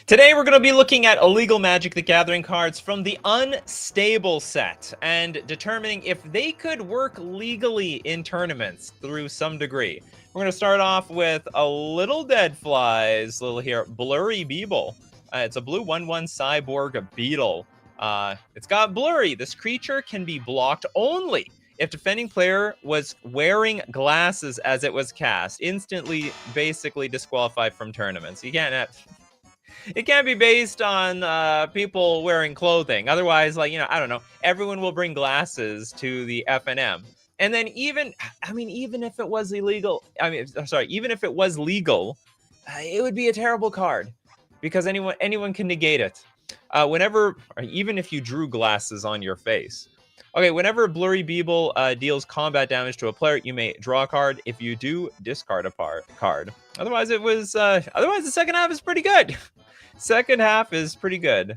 Today we're going to be looking at illegal Magic the Gathering cards from the Unstable set and determining if they could work legally in tournaments through some degree. We're going to start off with a little dead flies, little here, Blurry Beeble. It's a blue 1/1 cyborg beetle. It's got blurry. This creature can be blocked only if defending player was wearing glasses as it was cast. Instantly, basically disqualified from tournaments. You can't have... It can't be based on people wearing clothing. Otherwise, like, I don't know, everyone will bring glasses to the FNM. And then even if it was illegal, even if it was legal, it would be a terrible card because anyone can negate it. Even if you drew glasses on your face. Okay, whenever Blurry Beeble deals combat damage to a player, you may draw a card. If you do, discard a card. Otherwise, the second half is pretty good. Second half is pretty good.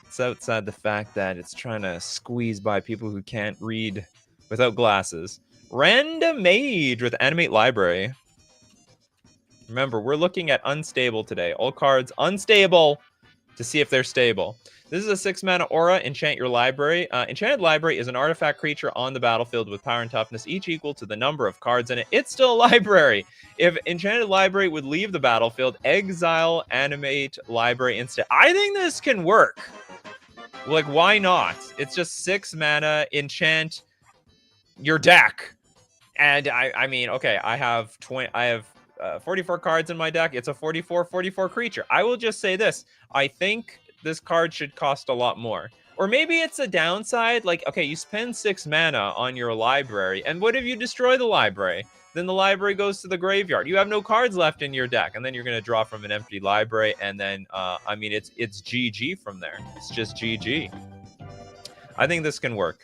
It's outside the fact that it's trying to squeeze by people who can't read without glasses. Random Mage with Animate Library. Remember, we're looking at Unstable today. All cards unstable to see if they're stable. This is a 6-mana aura. Enchant your library. Enchanted Library is an artifact creature on the battlefield with power and toughness, each equal to the number of cards in it. It's still a library. If Enchanted Library would leave the battlefield, exile Animate Library instead. I think this can work. Like, why not? It's just 6 mana. Enchant your deck. And I mean, okay, I have 44 cards in my deck. It's a 44 creature. I will just say this. I think this card should cost a lot more. Or maybe it's a downside. Like, okay, you spend 6 mana on your library. And what if you destroy the library? Then the library goes to the graveyard. You have no cards left in your deck. And then you're going to draw from an empty library. And then, it's GG from there. It's just GG. I think this can work.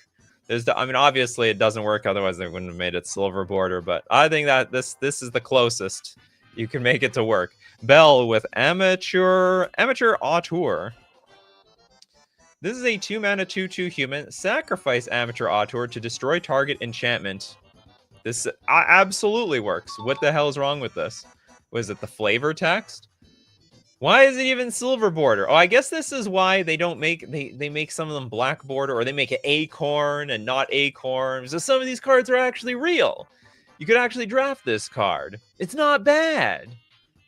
Obviously it doesn't work. Otherwise they wouldn't have made it silver border. But I think that this is the closest you can make it to work. Bell with Amateur Auteur. This is a 2-mana 2/2 human. Sacrifice Amateur Auteur to destroy target enchantment. This absolutely works. What the hell is wrong with this? Was it the flavor text? Why is it even silver border? Oh, I guess this is why they don't make they make some of them black border, or they make it acorn and not acorn. So some of these cards are actually real. You could actually draft this card. It's not bad.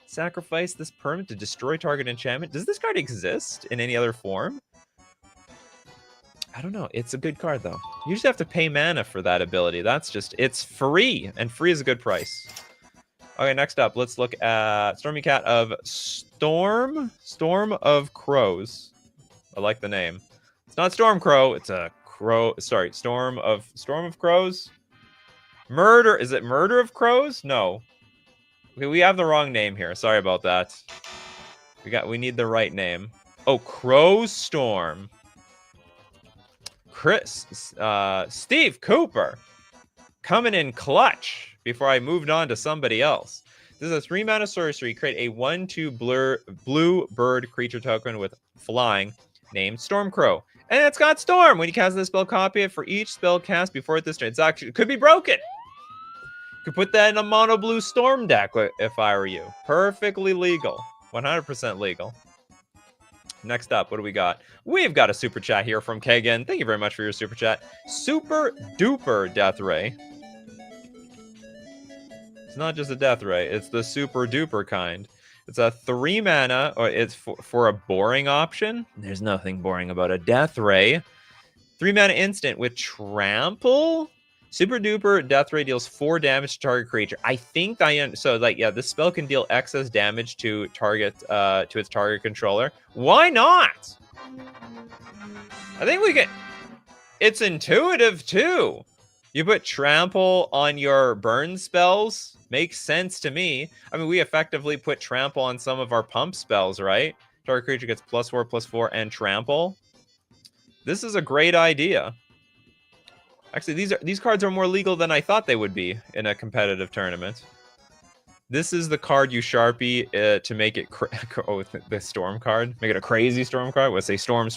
Sacrifice this permanent to destroy target enchantment. Does this card exist in any other form? I don't know. It's a good card, though. You just have to pay mana for that ability. It's free, and free is a good price. Okay, next up, let's look at Stormy Cat of Storm of Crows. I like the name. It's not Storm Crow, it's a crow. Sorry, Storm of Crows? Murder, is it Murder of Crows? No. Okay, we have the wrong name here. Sorry about that. We need the right name. Oh, Crow Storm. Steve Cooper coming in clutch before I moved on to somebody else. This is a 3-mana sorcery. Create a 1/2 blue bird creature token with flying named Stormcrow. And it's got Storm. When you cast this spell, copy it for each spell cast before this turn. It could be broken. Could put that in a mono blue Storm deck if I were you. Perfectly legal. 100% legal. Next up, what do we got? We've got a super chat here from Kagan. Thank you very much for your super chat. Super duper Death Ray. It's not just a Death Ray. It's the super duper kind. It's a 3-mana, or it's for a boring option. There's nothing boring about a Death Ray. 3-mana instant with Trample. Super duper Death Ray deals 4 damage to target creature. I think this spell can deal excess damage to its target controller. Why not? I think we can. It's intuitive too. You put Trample on your burn spells. Makes sense to me. I mean, we effectively put Trample on some of our pump spells, right? Target creature gets +4/+4 and Trample. This is a great idea. Actually, these cards are more legal than I thought they would be in a competitive tournament. This is the card you Sharpie to make it... the Storm card. Make it a crazy Storm card. Let's say Storm.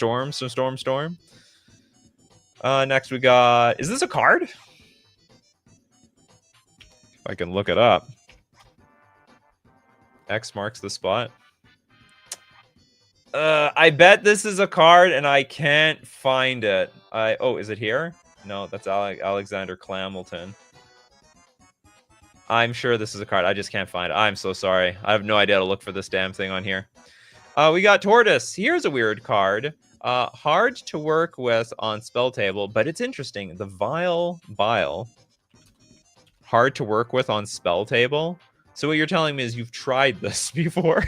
Next we got... Is this a card? If I can look it up. X marks the spot. I bet this is a card, and I can't find it. Oh, is it here? No, that's Alexander Clamilton. I'm sure this is a card. I just can't find it. I'm so sorry. I have no idea how to look for this damn thing on here. We got Tortoise. Here's a weird card. Hard to work with on spell table, but it's interesting. The Vile Bile. Hard to work with on spell table. So what you're telling me is you've tried this before.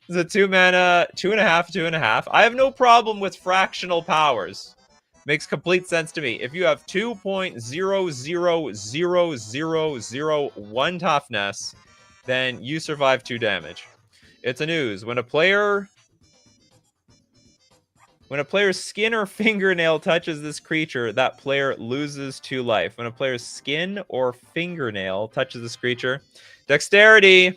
It's a 2 mana, 2.5, 2.5. I have no problem with fractional powers. Makes complete sense to me. If you have 2.0000001 toughness, then you survive 2 damage. It's a news. When a player's skin or fingernail touches this creature, that player loses 2 life. When a player's skin or fingernail touches this creature, dexterity.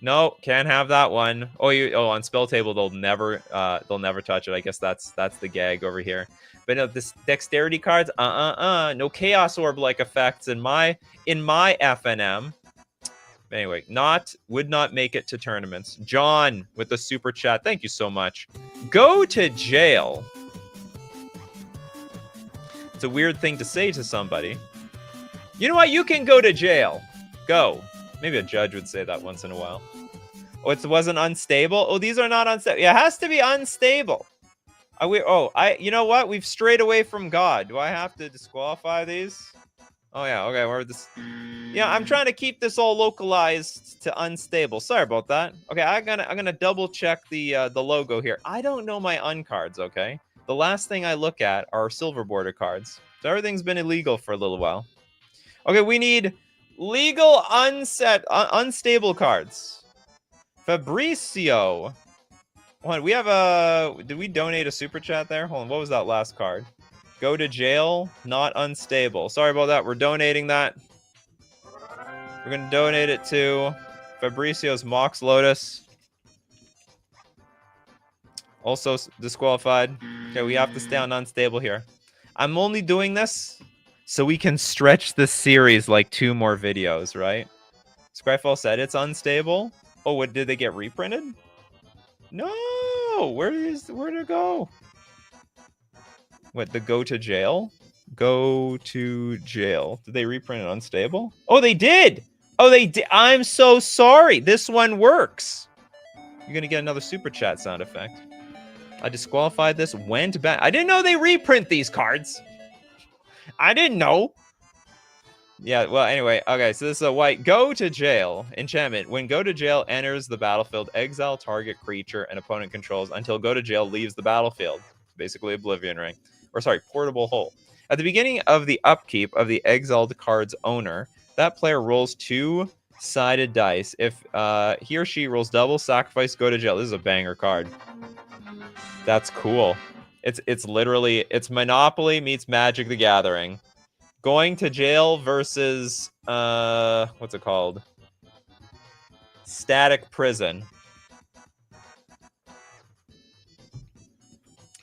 No, can't have that one. Oh, on spell table they'll never touch it. I guess that's the gag over here. But no, this dexterity cards, no chaos orb like effects in my FNM. Anyway, would not make it to tournaments. John with the super chat. Thank you so much. Go to jail. It's a weird thing to say to somebody. You know what? You can go to jail. Go. Maybe a judge would say that once in a while. Oh, it wasn't unstable? Oh, these are not unstable. Yeah, it has to be unstable. You know what? We've strayed away from God. Do I have to disqualify these? Oh, yeah. Okay, we're this. Yeah, I'm trying to keep this all localized to unstable. Sorry about that. Okay, I'm gonna double check the logo here. I don't know my uncards, okay? The last thing I look at are silver border cards. So everything's been illegal for a little while. Okay, we need legal unstable cards. Fabricio. Hold on, we have did we donate a super chat there? Hold on, what was that last card? Go to jail, not unstable. Sorry about that. We're donating that. We're going to donate it to Fabricio's Mox Lotus. Also disqualified. Okay, we have to stay on unstable here. I'm only doing this so we can stretch this series like 2 more videos, right? Scryfall said it's unstable. Oh, what, did they get reprinted? No! Where did it go? What, the go to jail? Go to jail. Did they reprint it unstable? Oh, they did! Oh, they did! I'm so sorry! This one works! You're gonna get another super chat sound effect. I disqualified this, went back. I didn't know they reprint these cards! I didn't know! Yeah, well, anyway. Okay, so this is a white. Go to jail. Enchantment. When go to jail enters the battlefield, exile target creature and opponent controls until go to jail leaves the battlefield. Basically, Oblivion Ring. Or, sorry, Portable Hole. At the beginning of the upkeep of the exiled card's owner, that player rolls 2-sided dice. If he or she rolls double, sacrifice, go to jail. This is a banger card. That's cool. It's literally, it's Monopoly meets Magic the Gathering. Going to jail versus, what's it called? Static Prison.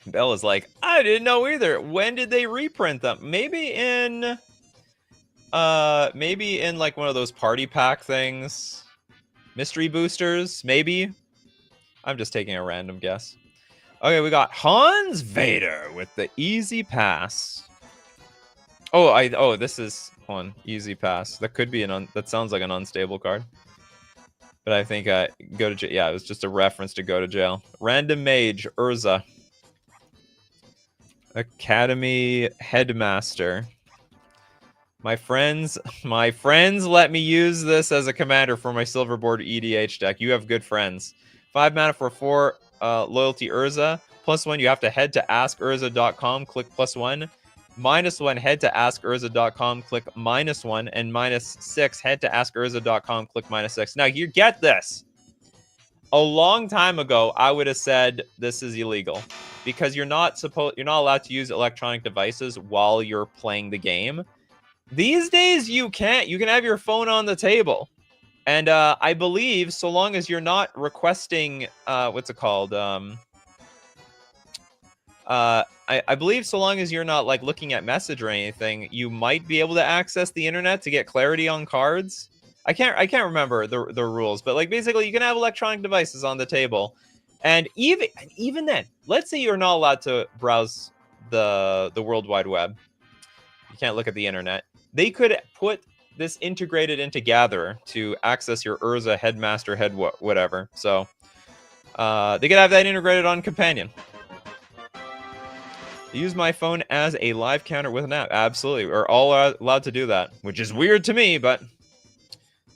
Bell is like, I didn't know either. When did they reprint them? Maybe in like one of those party pack things. Mystery boosters, maybe. I'm just taking a random guess. Okay, we got Hans Vader with the easy pass. Oh, this is one easy pass. That could be that sounds like an unstable card. But I think go to jail. Yeah, it was just a reference to go to jail. Random Mage Urza. Academy Headmaster. My friends let me use this as a commander for my Silverboard EDH deck. You have good friends. 5 mana for 4 loyalty Urza. +1, you have to head to askurza.com, click +1. -1, head to askurza.com, click -1. And -6, head to askurza.com, click -6. Now, you get this. A long time ago, I would have said this is illegal because you're not allowed to use electronic devices while you're playing the game. These days, you can't. You can have your phone on the table. And I believe so long as you're not requesting, what's it called? I believe so long as you're not like looking at message or anything, you might be able to access the internet to get clarity on cards. I can't remember the rules, but like basically you can have electronic devices on the table. And even then, let's say you're not allowed to browse the World Wide Web. You can't look at the internet. They could put this integrated into Gatherer to access your Urza headmaster whatever. So they could have that integrated on Companion. Use my phone as a live counter with an app. Absolutely. We're all allowed to do that, which is weird to me, but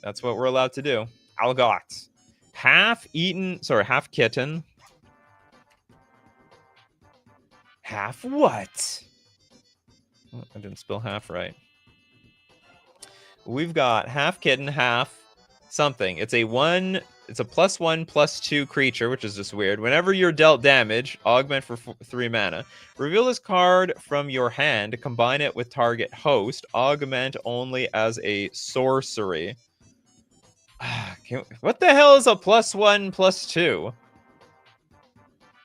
that's what we're allowed to do. Algot. Half kitten. Half what? Oh, I didn't spell half right. We've got half kitten, half something. It's a +1/+2 creature, which is just weird. Whenever you're dealt damage, augment for 3 mana. Reveal this card from your hand, combine it with target host, augment only as a sorcery. What the hell is a +1/+2?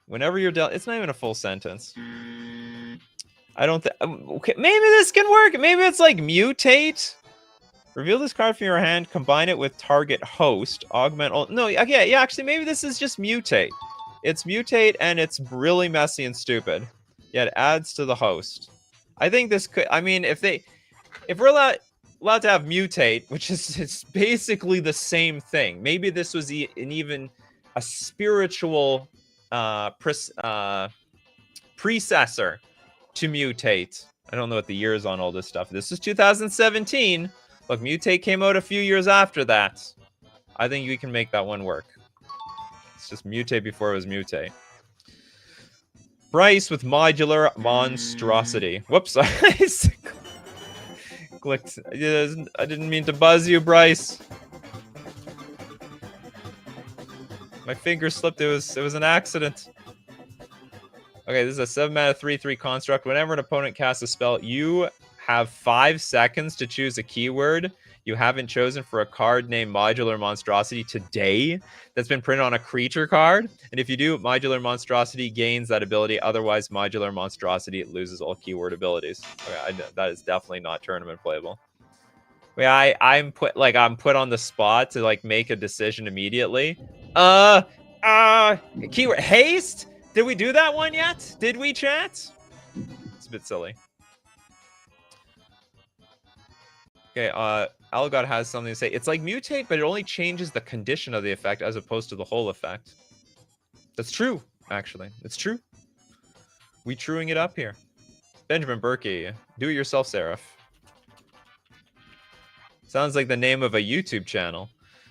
Whenever you're dealt... It's not even a full sentence. I don't think... Okay, maybe this can work. Maybe it's like mutate. Reveal this card from your hand, combine it with target host, augment... No, okay, yeah, actually, maybe this is just mutate. It's mutate, and it's really messy and stupid. Yeah, it adds to the host. I think this could... I mean, if we're allowed to have mutate, which is it's basically the same thing. Maybe this was even a spiritual predecessor to mutate. I don't know what the year is on all this stuff. This is 2017. Look, mutate came out a few years after that. I think we can make that one work. It's just mutate before it was mutate. Bryce with modular monstrosity. Whoops, I clicked. I didn't mean to buzz you, Bryce. My finger slipped. It was an accident. Okay, this is a 7-mana 3/3 construct. Whenever an opponent casts a spell, you have 5 seconds to choose a keyword you haven't chosen for a card named Modular Monstrosity today that's been printed on a creature card. And if you do, Modular Monstrosity gains that ability. Otherwise, Modular Monstrosity loses all keyword abilities. Okay, that is definitely not tournament playable. Yeah, I'm put on the spot to like make a decision immediately. Keyword haste. Did we do that one yet? Did we, chat? It's a bit silly. Okay, Algot has something to say. It's like mutate, but it only changes the condition of the effect as opposed to the whole effect. That's true, actually. It's true. We truing it up here. Benjamin Berkey. Do it yourself, Seraph. Sounds like the name of a YouTube channel.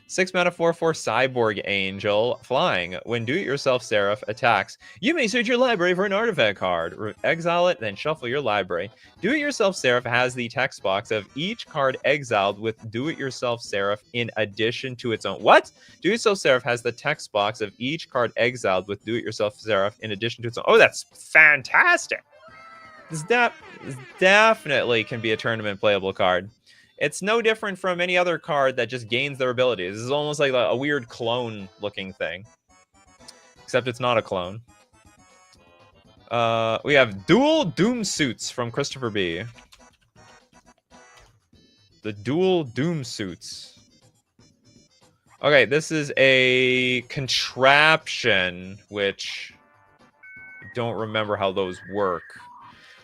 6-mana 4/4 Cyborg Angel. Flying. When do-it-yourself Seraph attacks, you may search your library for an artifact card. Exile it, then shuffle your library. Do-it-yourself Seraph has the text box of each card exiled with do-it-yourself Seraph in addition to its own... What? Do-it-yourself Seraph has the text box of each card exiled with do-it-yourself Seraph in addition to its own... Oh, that's fantastic! This definitely can be a tournament playable card. It's no different from any other card that just gains their abilities. This is almost like a weird clone-looking thing. Except it's not a clone. We have Dual Doom Suits from Christopher B. The Dual Doom Suits. Okay, this is a contraption, which I don't remember how those work.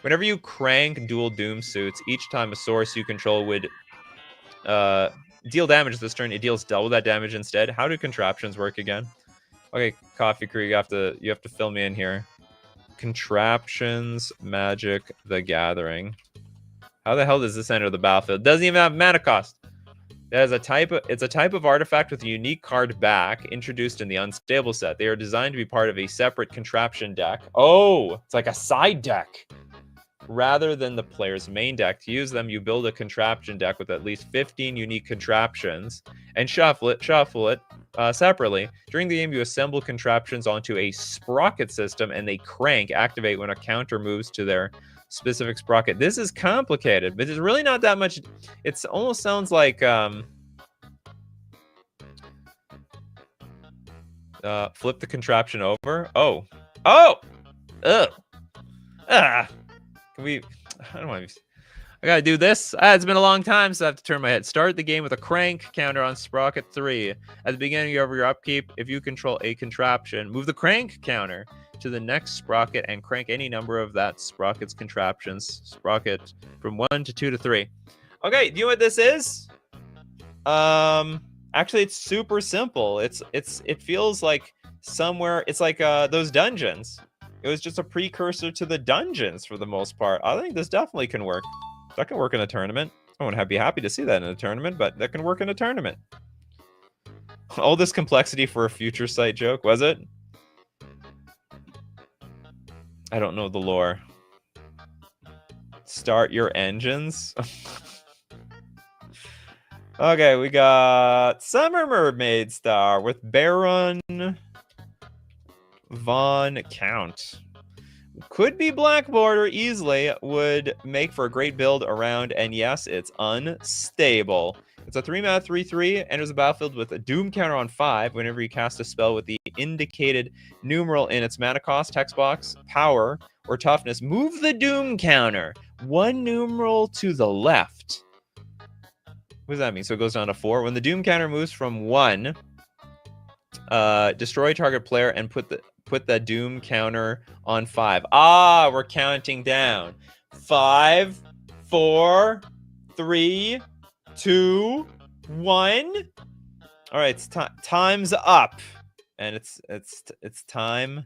Whenever you crank Dual Doom Suits, each time a source you control would deal damage this turn, it deals double that damage instead. How do contraptions work again? Okay, Coffee Crew, you have to fill me in here. Contraptions, Magic, the Gathering. How the hell does this enter the battlefield? It doesn't even have mana cost. It's a type of artifact with a unique card back introduced in the Unstable set. They are designed to be part of a separate contraption deck. Oh, it's like a side deck. Rather than the player's main deck. To use them, you build a contraption deck with at least 15 unique contraptions and shuffle it separately. During the game, you assemble contraptions onto a sprocket system and they activate when a counter moves to their specific sprocket. This is complicated, but it's really not that much. It almost sounds like flip the contraption over. Ugh. Can we... I don't want to... I gotta do this. It's been a long time, so I have to turn my head. Start the game with a crank counter on sprocket 3. At the beginning of your upkeep, if you control a contraption, move the crank counter to the next sprocket and crank any number of that sprocket's contraptions. Sprocket from 1 to 2 to 3. Okay, do you know what this is? Actually, it's super simple. It feels like somewhere. It's like those dungeons. It was just a precursor to the dungeons for the most part. I think this definitely can work. That can work in a tournament. I wouldn't be happy to see that in a tournament, but that can work in a tournament. All this complexity for a future site joke, was it? I don't know the lore. Start your engines. Okay, we got Summer Mermaid Star with Baron Von Count. Could be Black Border easily, would make for a great build around, and yes, it's unstable. It's a 3-mana 3/3, enters the battlefield with a Doom counter on 5 whenever you cast a spell with the indicated numeral in its mana cost, text box, power, or toughness. Move the Doom counter 1 numeral to the left. What does that mean? So it goes down to 4. When the Doom counter moves from 1, destroy target player and put the Doom counter on 5. Ah, we're counting down. 5, 4, 3, 2, 1. All right, it's time's up, and it's time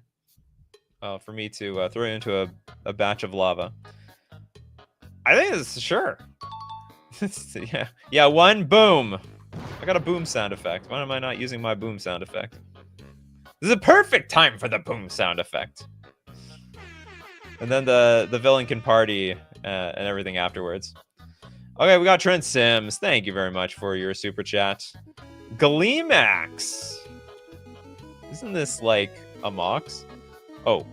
for me to throw it into a batch of lava. I think it's sure. yeah, 1 boom. I got a boom sound effect. Why am I not using my boom sound effect? This is a perfect time for the boom sound effect. And then the villain can party and everything afterwards. Okay, we got Trent Sims. Thank you very much for your super chat. Gleemax. Isn't this like a Mox? Oh.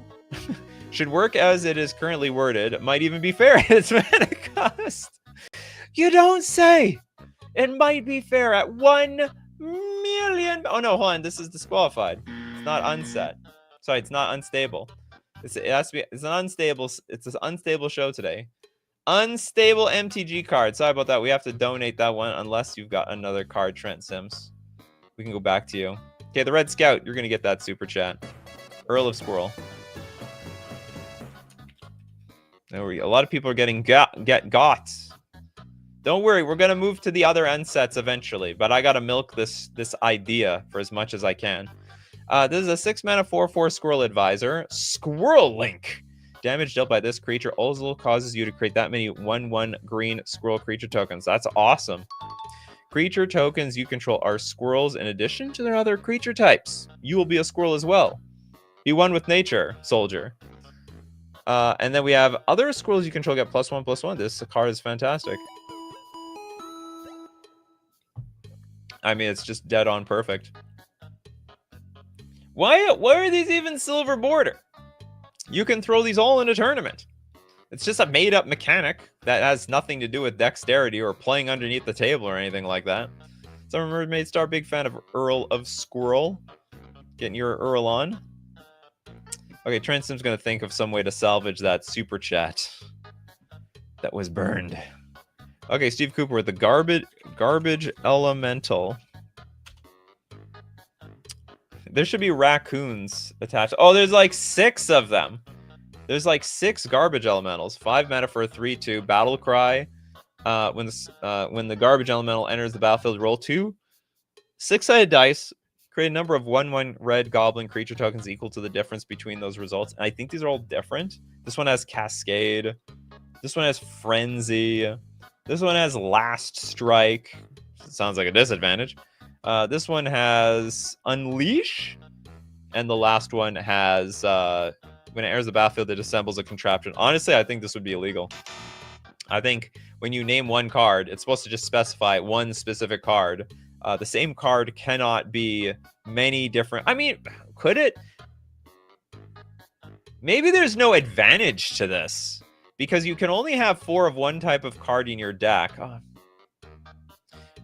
Should work as it is currently worded. Might even be fair at its mana cost. You don't say. It might be fair at 1 million. Oh no, hold on. This is disqualified. It's not unset. Sorry, it's not unstable. It has to be. It's an unstable. It's an unstable show today. Unstable MTG card. Sorry about that. We have to donate that one unless you've got another card, Trent Sims. We can go back to you. Okay, the Red Scout. You're gonna get that super chat. Earl of Squirrel. There we go. A lot of people are getting got. Don't worry, we're gonna move to the other unsets eventually, but I gotta milk this idea for as much as I can. This is a 6-mana 4/4 Squirrel Advisor. Squirrel Link. Damage dealt by this creature also causes you to create that many 1/1 green squirrel creature tokens. That's awesome. Creature tokens you control are squirrels in addition to their other creature types. You will be a squirrel as well. Be one with nature, soldier. And then we have other squirrels you control get +1/+1. This card is fantastic. I mean, it's just dead on perfect. Why are these even silver border? You can throw these all in a tournament. It's just a made-up mechanic that has nothing to do with dexterity or playing underneath the table or anything like that. Summer Mermaid Star, big fan of Earl of Squirrel. Getting your Earl on. Okay, Trent Sim's gonna think of some way to salvage that super chat that was burned. Okay, Steve Cooper with the garbage elemental. There should be raccoons attached. Oh, there's like 6 of them. There's like 6 garbage elementals. 5 mana for a 3/2 battle cry. When the garbage elemental enters the battlefield, roll 2 6-sided dice. Create a number of 1/1 red goblin creature tokens equal to the difference between those results. And I think these are all different. This one has Cascade. This one has Frenzy. This one has Last Strike. Sounds like a disadvantage. This one has Unleash. And the last one has, when it enters the battlefield, it assembles a contraption. Honestly, I think this would be illegal. I think when you name one card, it's supposed to just specify one specific card. The same card cannot be many different... I mean, could it? Maybe there's no advantage to this. Because you can only have 4 of one type of card in your deck. Oh.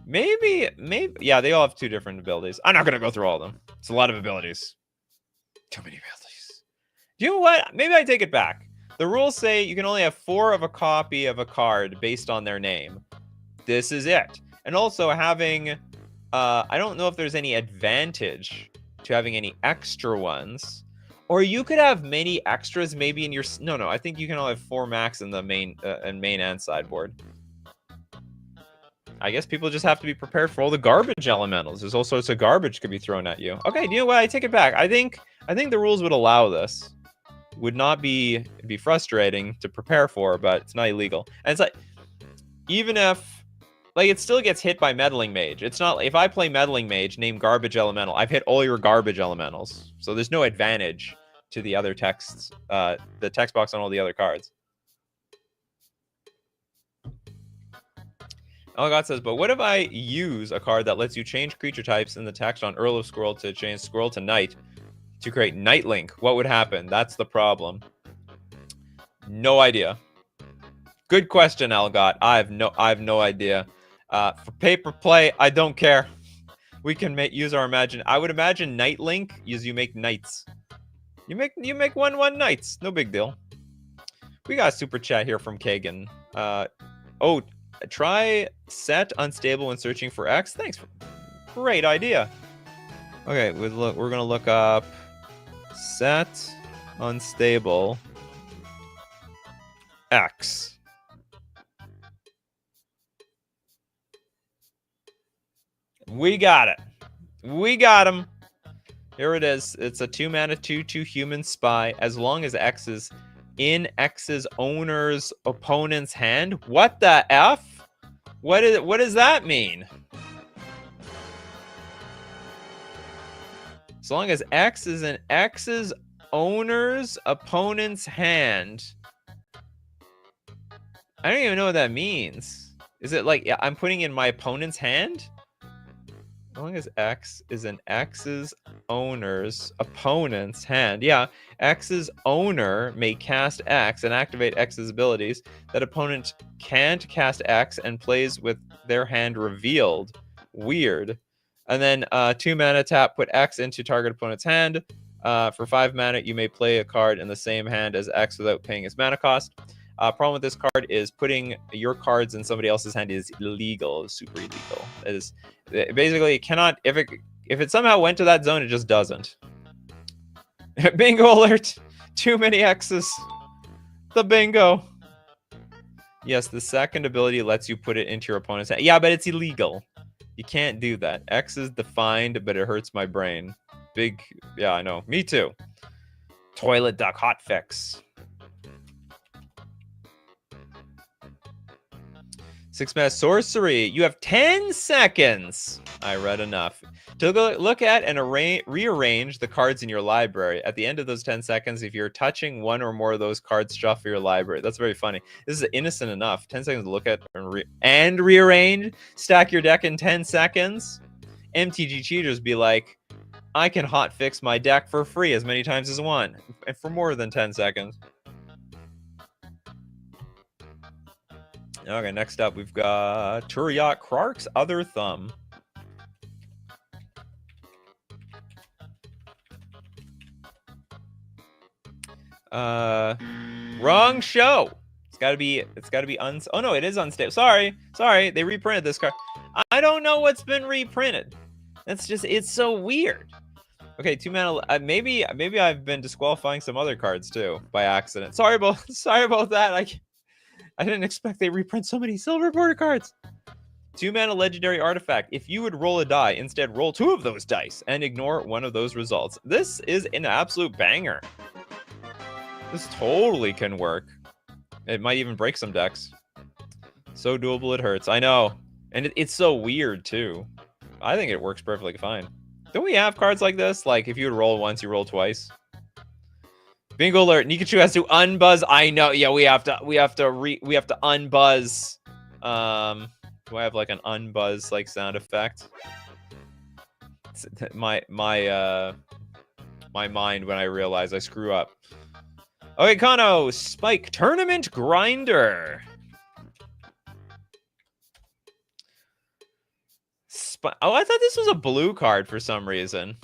Maybe, yeah, they all have 2 different abilities. I'm not going to go through all of them. It's a lot of abilities. Too many abilities. You know what? Maybe I take it back. The rules say you can only have 4 of a copy of a card based on their name. This is it. And also having, I don't know if there's any advantage to having any extra ones. Or you could have many extras maybe in your, no, I think you can only have 4 max in the main and sideboard. I guess people just have to be prepared for all the garbage elementals. There's all sorts of garbage could be thrown at you. Okay, you know what? I take it back. I think the rules would allow this. Would not be frustrating to prepare for, but it's not illegal. And it's like, even if, like, it still gets hit by Meddling Mage. It's not, if I play Meddling Mage, name Garbage Elemental, I've hit all your garbage elementals. So there's no advantage to the other texts, the text box on all the other cards. Elgot says, but what if I use a card that lets you change creature types in the text on Earl of Squirrel to change Squirrel to Knight to create Night Link? What would happen? That's the problem. No idea. Good question, Elgot. I have no idea. For paper play, I don't care. We can use our imagine. I would imagine Night Link is you make knights. You make 1/1 knights. No big deal. We got a super chat here from Kagan. Oh, try set unstable when searching for X. Thanks. Great idea. Okay, we're gonna look up set unstable X. We got it. We got him. Here it is. It's a 2-mana 2/2 human spy. As long as X is in X's owner's opponent's hand. What the F? What does that mean? As long as X is in X's owner's opponent's hand. I don't even know what that means. Is it like I'm putting in my opponent's hand? As long as X is in X's owner's opponent's hand. Yeah, X's owner may cast X and activate X's abilities. That opponent can't cast X and plays with their hand revealed. Weird. And then 2 mana tap, put X into target opponent's hand. For 5 mana, you may play a card in the same hand as X without paying its mana cost. Problem with this card is putting your cards in somebody else's hand is illegal. It's super illegal. It is basically it cannot, if it somehow went to that zone, it just doesn't. Bingo alert! Too many X's. The bingo. Yes, the second ability lets you put it into your opponent's hand. Yeah, but it's illegal. You can't do that. X is defined, but it hurts my brain. Yeah, I know. Me too. Toilet duck hotfix. 6-mana sorcery. You have 10 seconds. I read enough. To look at and rearrange the cards in your library. At the end of those 10 seconds, if you're touching one or more of those cards, shuffle your library. That's very funny. This is innocent enough. 10 seconds to look at and rearrange. Stack your deck in 10 seconds. MTG cheaters be like, I can hotfix my deck for free as many times as I want. And for more than 10 seconds. Okay, next up we've got Turiat Krark's Other Thumb. Wrong show. It's gotta be oh no, it is unstable. Sorry, they reprinted this card. I don't know what's been reprinted. It's so weird. Okay, 2 mana. Maybe I've been disqualifying some other cards too by accident. Sorry about that. I didn't expect they reprint so many silver border cards. 2 mana legendary artifact. If you would roll a die, instead roll 2 of those dice and ignore one of those results. This is an absolute banger. This totally can work. It might even break some decks. So doable it hurts. I know. And it's so weird too. I think it works perfectly fine. Don't we have cards like this? Like if you would roll once, you roll twice. Bingo alert! Nikachu has to unbuzz. I know. Yeah, we have to unbuzz. Do I have like an unbuzz like sound effect? My mind when I realize I screw up. Okay, Kano, Spike Tournament Grinder. Oh, I thought this was a blue card for some reason.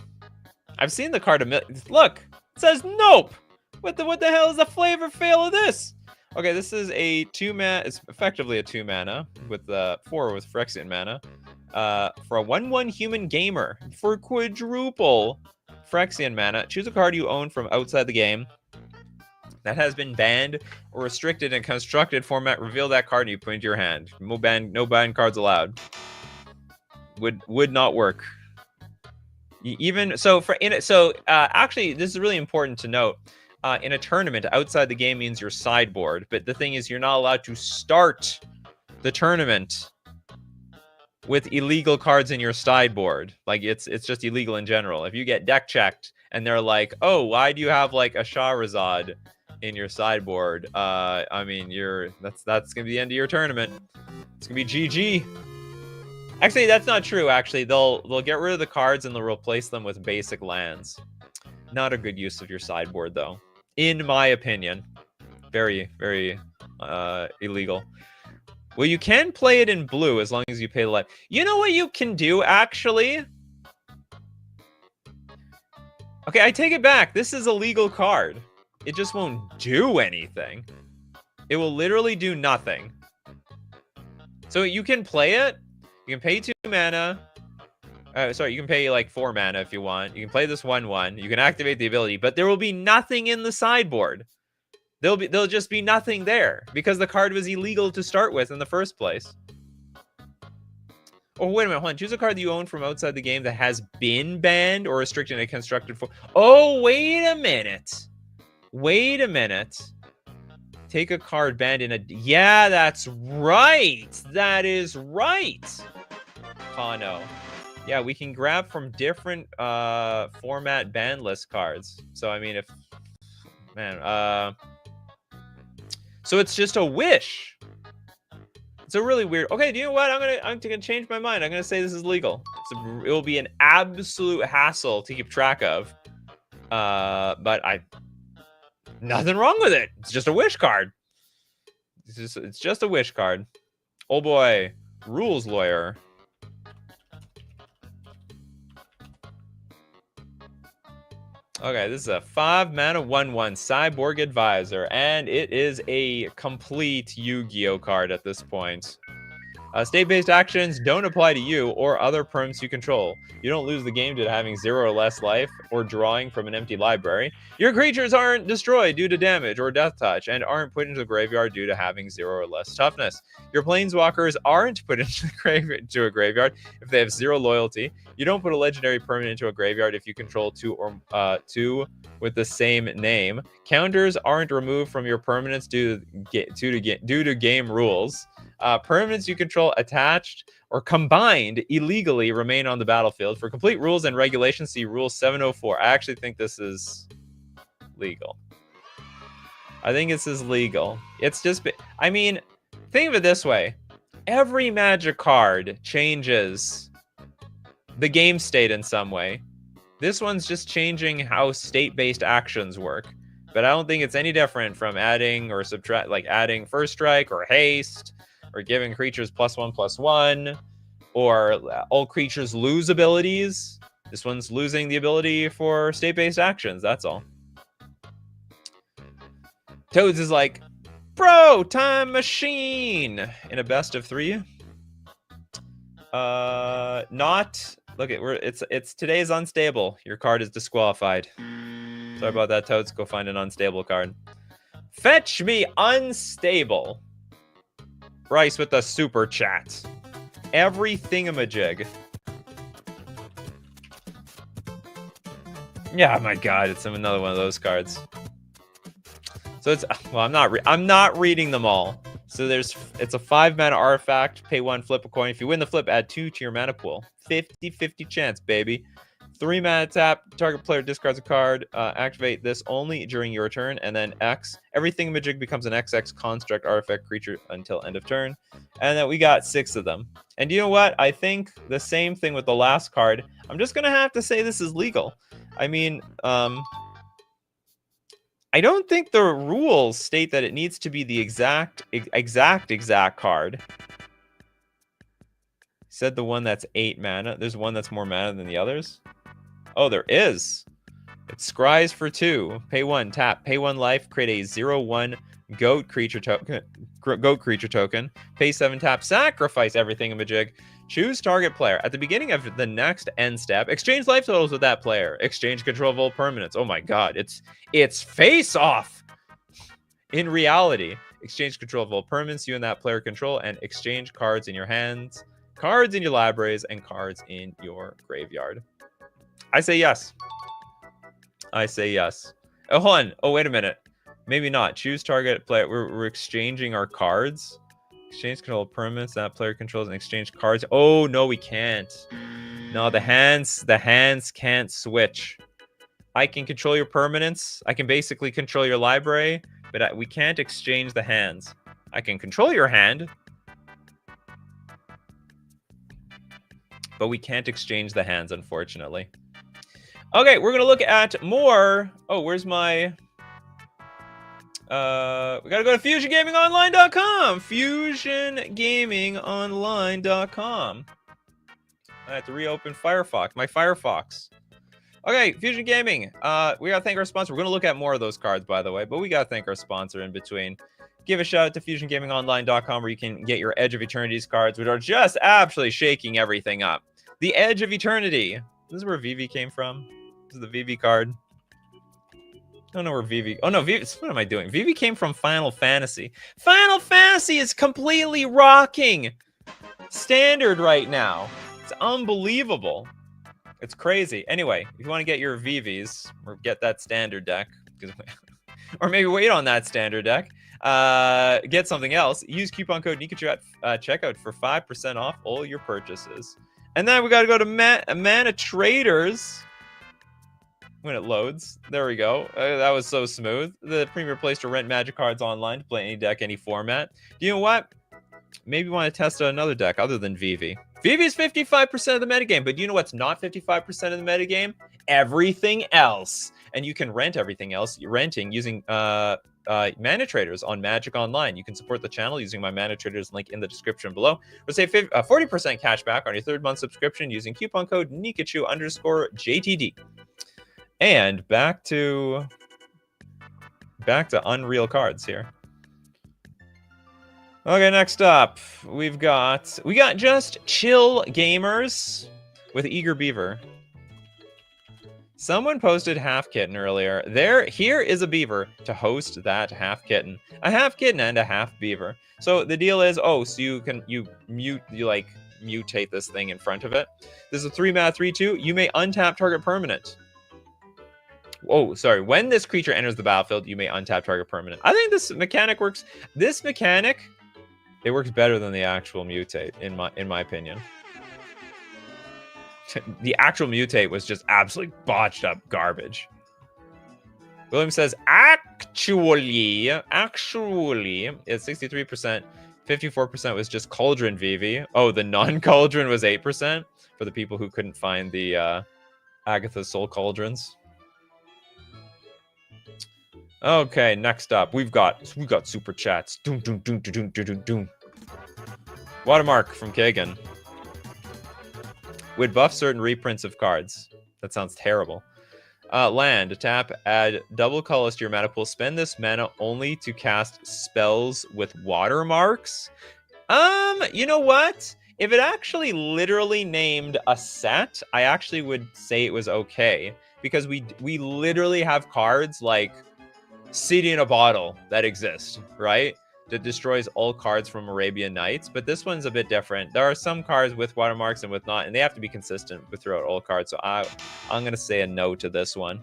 I've seen the card a million. Look, it says nope. What the hell is the flavor fail of this? Okay, this is a 2-mana. It's effectively a 2-mana with 4 with Phyrexian mana. For a 1/1 human gamer for quadruple Phyrexian mana, choose a card you own from outside the game that has been banned or restricted in constructed format. Reveal that card and you put it into your hand. No ban cards allowed. Would not work. Even so, actually, this is really important to note. In a tournament, outside the game means your sideboard, but the thing is, you're not allowed to start the tournament with illegal cards in your sideboard. Like it's just illegal in general. If you get deck checked and they're like, "Oh, why do you have like a Shahrazad in your sideboard?" I mean, that's gonna be the end of your tournament. It's gonna be GG. Actually, that's not true. Actually, they'll get rid of the cards and they'll replace them with basic lands. Not a good use of your sideboard, though, in my opinion. Very, very illegal. Well, you can play it in blue as long as you pay the life. You know what you can do, actually? Okay, I take it back. This is a legal card. It just won't do anything. It will literally do nothing. So you can play it. You can pay 2 mana. Sorry, you can pay like 4 mana if you want. You can play this 1/1. You can activate the ability, but there will be nothing in the sideboard. There'll just be nothing there because the card was illegal to start with in the first place. Oh, wait a minute, hold on. Choose a card that you own from outside the game that has been banned or restricted in a constructed form. Oh, wait a minute. Wait a minute. Take a card banned in a... Yeah, that's right. That is right. Kano. Yeah, we can grab from different format ban list cards. So, I mean, if... Man, so it's just a wish. It's a really weird... Okay, do you know what? I'm gonna change my mind. I'm gonna say this is legal. It will be an absolute hassle to keep track of. But nothing wrong with it. It's just a wish card. It's just a wish card. Oh boy, rules lawyer. Okay, this is a 5-mana 1/1 Cyborg Advisor, and it is a complete Yu-Gi-Oh card at this point. State-based actions don't apply to you or other perms you control. You don't lose the game due to having 0 or less life or drawing from an empty library. Your creatures aren't destroyed due to damage or death touch and aren't put into the graveyard due to having 0 or less toughness. Your planeswalkers aren't put into a graveyard if they have 0 loyalty. You don't put a legendary permanent into a graveyard if you control 2 with the same name. Counters aren't removed from your permanents due to game rules. Permanents you control attached or combined illegally remain on the battlefield. For complete rules and regulations, see Rule 704. I actually think this is legal. I think this is legal. It's just... I mean, think of it this way. Every Magic card changes the game state in some way. This one's just changing how state-based actions work. But I don't think it's any different from adding or subtract, like adding First Strike or Haste, or giving creatures +1/+1, or all creatures lose abilities. This one's losing the ability for state-based actions, that's all. Toads is like, bro, time machine! In a best of 3. Look, it's today's unstable. Your card is disqualified. Sorry about that, Toads. Go find an unstable card. Fetch me unstable. Bryce with the super chat. Every thingamajig. Yeah, my God, it's another one of those cards. So it's... Well, I'm not reading them all. So it's a 5-mana artifact. Pay 1, flip a coin. If you win the flip, add 2 to your mana pool. 50-50 chance, baby. 3-mana tap. Target player discards a card. Activate this only during your turn, and then X. Every thingamajig becomes an XX construct artifact creature until end of turn. And then we got 6 of them. And you know what? I think the same thing with the last card. I'm just gonna have to say this is legal. I mean, I don't think the rules state that it needs to be the exact card. Said the one that's 8 mana. There's one that's more mana than the others. Oh, there is. It's Scries for 2. Pay 1, tap. Pay 1 life, create a 0/1 goat creature token. Pay 7, tap, sacrifice everything in Majig. Choose target player. At the beginning of the next end step, exchange life totals with that player. Exchange control of all permanents. Oh my god, it's face off. In reality, exchange control of all permanents you and that player control, and exchange cards in your hands, cards in your libraries, and cards in your graveyard. I say yes. I say yes. Oh, hold on. Oh, wait a minute. Maybe not. Choose target player. We're exchanging our cards. Exchange control of permanents that player controls and exchange cards. Oh, no, we can't. No, the hands can't switch. I can control your permanents. I can basically control your library, but we can't exchange the hands. I can control your hand, but we can't exchange the hands, unfortunately. Okay, we're going to look at more. Oh, where's my... we got to go to FusionGamingOnline.com. FusionGamingOnline.com. I have to reopen Firefox. My Firefox. Okay, Fusion Gaming. We got to thank our sponsor. We're going to look at more of those cards, by the way, but we got to thank our sponsor in between. Give a shout out to FusionGamingOnline.com, where you can get your Edge of Eternity's cards, which are just absolutely shaking everything up. The Edge of Eternity. This is where Vivi came from. This is the Vivi card. I don't know where Vivi... Oh, no, Vivi... What am I doing? Vivi came from Final Fantasy. Final Fantasy is completely rocking Standard right now. It's unbelievable. It's crazy. Anyway, if you want to get your Vivis, or get that Standard deck, or maybe wait on that Standard deck, get something else, use coupon code Nikachu at checkout for 5% off all your purchases. And then we got to go to Mana Traders. When it loads. There we go. That was so smooth. The premier place to rent Magic cards online to play any deck, any format. You know what? Maybe you want to test out another deck other than Vivi. Vivi is 55% of the metagame, but do you know what's not 55% of the metagame? Everything else. And you can rent everything else. You're renting using Mana Traders on Magic Online. You can support the channel using my Mana Traders link in the description below. Or save 40% cash back on your 3rd month subscription using coupon code Nikachu_JTD. And back to Unreal cards here. Okay, next up, we got just chill gamers with Eager Beaver. Someone posted Half Kitten earlier. Here is a beaver to host that half kitten. A half kitten and a half beaver. So the deal is, so you mutate this thing in front of it. This is a 3-mana 3/2. You may untap target permanent. Oh, sorry. When this creature enters the battlefield, you may untap target permanent. I think this mechanic works. This mechanic, it works better than the actual mutate, in my opinion. The actual mutate was just absolutely botched up garbage. William says, actually, it's 63%. 54% was just Cauldron Vivi. Oh, the non-Cauldron was 8% for the people who couldn't find the Agatha's Soul Cauldrons. Okay, next up, we got super chats. Doom, doom, doom, doom, doom, doom, doom. Watermark from Kagan. Would buff certain reprints of cards. That sounds terrible. Land, tap, add double colors to your mana pool. Spend this mana only to cast spells with watermarks. You know what? If it actually literally named a set, I actually would say it was okay. Because we literally have cards like City in a Bottle that exist, right? That destroys all cards from Arabian Nights, but this one's a bit different. There are some cards with watermarks and with not, and they have to be consistent throughout all cards. So I'm going to say a no to this one.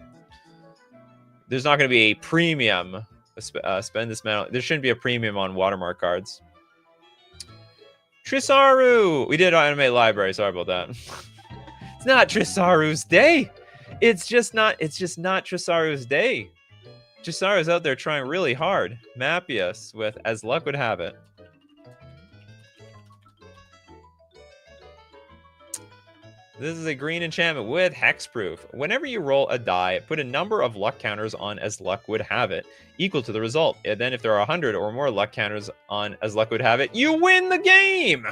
There's not going to be a premium. Spend this mana. There shouldn't be a premium on watermark cards. Trisaru! We did Animate Library. Sorry about that. It's not Trisaru's day. It's just not Trisaru's day. Trisaru's out there trying really hard. Mapius with As Luck Would Have It. This is a green enchantment with hexproof. Whenever you roll a die, put a number of luck counters on As Luck Would Have It, equal to the result. And then if there are 100 or more luck counters on As Luck Would Have It, you win the game!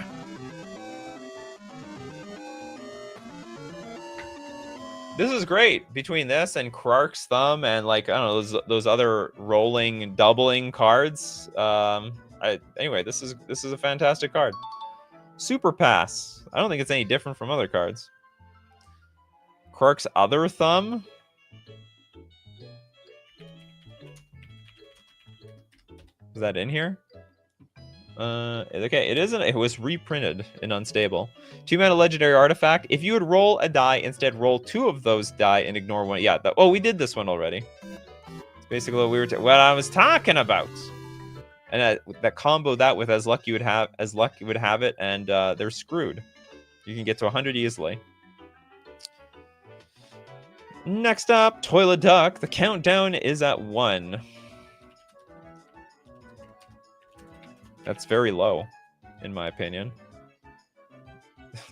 This is great. Between this and Krark's Thumb and like, I don't know, those other rolling, doubling cards. Anyway, this is a fantastic card. Super Pass. I don't think it's any different from other cards. Krark's Other Thumb. Is that in here? Okay, it isn't. It was reprinted in Unstable. 2-mana legendary artifact. If you would roll a die, instead roll 2 of those die and ignore 1. Yeah. Oh, we did this one already. It's basically what we were. What I was talking about. And that combo that with as luck you would have it, and they're screwed. You can get to 100 easily. Next up, Toilet Duck. The countdown is at 1. That's very low, in my opinion.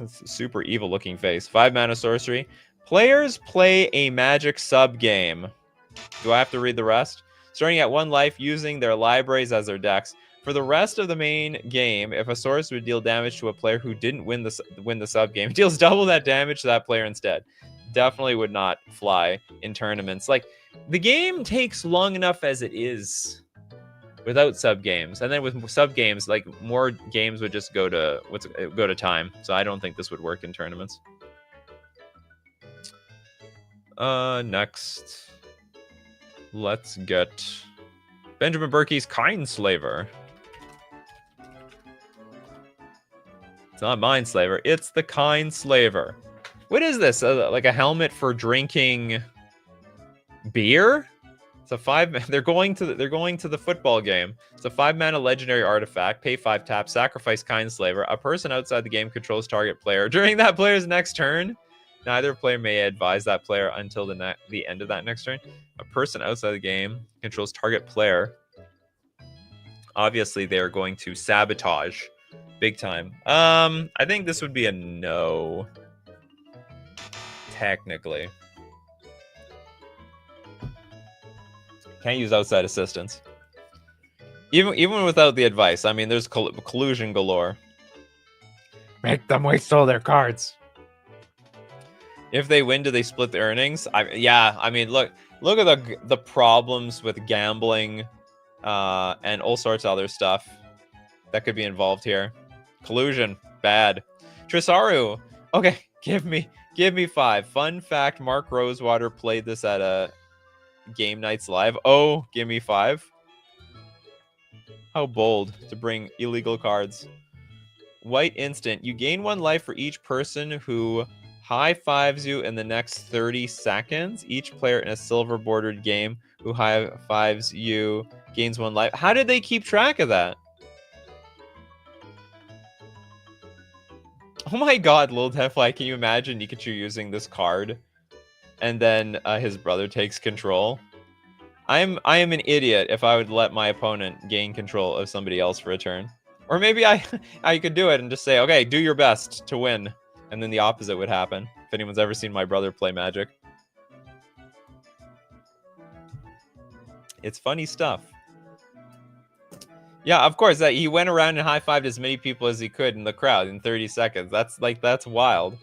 Super evil looking face. 5-mana sorcery. Players play a magic sub-game. Do I have to read the rest? Starting at 1 life, using their libraries as their decks. For the rest of the main game, if a sorcerer would deal damage to a player who didn't win the sub-game, it deals double that damage to that player instead. Definitely would not fly in tournaments. Like, the game takes long enough as it is without sub games, and then with sub games, like more games would just go to time. So I don't think this would work in tournaments. Next, let's get Benjamin Berkey's Kindslaver. It's not Mindslaver, it's the Kindslaver. What is this? Like a helmet for drinking beer? It's a 5. They're going to the football game. It's a 5-mana legendary artifact. Pay 5 tap. Sacrifice Kindslaver. A person outside the game controls target player during that player's next turn. Neither player may advise that player until the end of that next turn. A person outside the game controls target player. Obviously, they are going to sabotage big time. I think this would be a no. Technically. Can't use outside assistance. Even without the advice. I mean, there's collusion galore. Make them waste all their cards. If they win, do they split the earnings? Yeah, I mean, look at the problems with gambling and all sorts of other stuff that could be involved here. Collusion, bad. Trisaru, okay, give me 5. Fun fact, Mark Rosewater played this at a Game Nights Live. Oh, give me 5. How bold to bring illegal cards. White instant. You gain 1 life for each person who high-fives you in the next 30 seconds. Each player in a silver-bordered game who high-fives you gains 1 life. How did they keep track of that? Oh my god, Lil Deathfly, can you imagine Nikachu using this card? And then his brother takes control. I am an idiot if I would let my opponent gain control of somebody else for a turn. Or maybe I could do it and just say, okay, do your best to win. And then the opposite would happen. If anyone's ever seen my brother play Magic. It's funny stuff. Yeah, of course, he went around and high-fived as many people as he could in the crowd in 30 seconds. That's wild.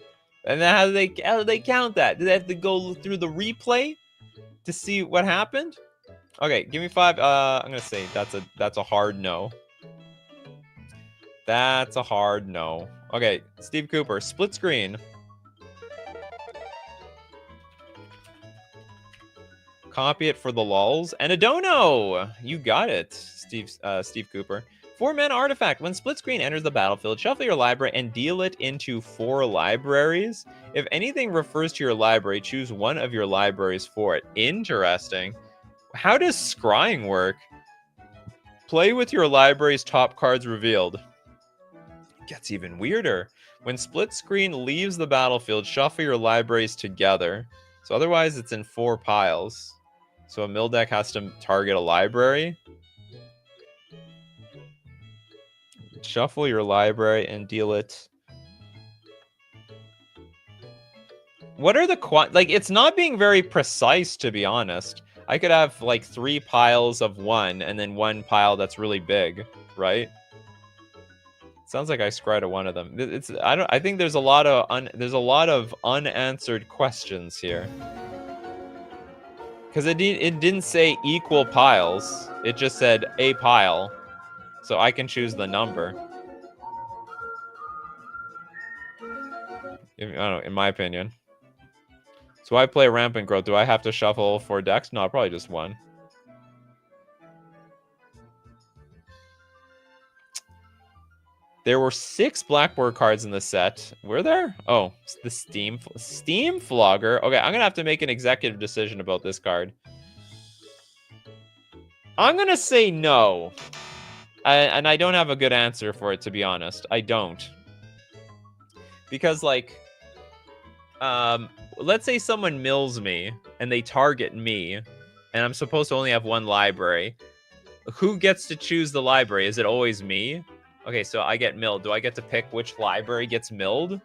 And then how do they count that? Do they have to go through the replay to see what happened? Okay, give me 5. I'm gonna say that's a hard no. That's a hard no. Okay, Steve Cooper, split screen. Copy it for the lulz. And a dono! You got it, Steve Cooper. 4-mana artifact. When split screen enters the battlefield, shuffle your library and deal it into 4 libraries. If anything refers to your library, choose one of your libraries for it. Interesting. How does scrying work? Play with your library's top cards revealed. It gets even weirder. When split screen leaves the battlefield, shuffle your libraries together. So otherwise, it's in 4 piles. So a mill deck has to target a library. Shuffle your library and deal it. What are the like, it's not being very precise, to be honest. I could have like 3 piles of 1 and then 1 pile that's really big, right? Sounds like I scryed at one of them. I think there's a lot of unanswered questions here. Because it didn't say equal piles. It just said a pile. So I can choose the number. I don't know, in my opinion. So I play Rampant Growth. Do I have to shuffle 4 decks? No, probably just one. There were 6 Blackboard cards in the set. Were there? Oh, the Steam Flogger. Okay, I'm going to have to make an executive decision about this card. I'm going to say no. And I don't have a good answer for it, to be honest. I don't. Because, like, let's say someone mills me and they target me and I'm supposed to only have one library. Who gets to choose the library? Is it always me? Okay, so I get milled. Do I get to pick which library gets milled?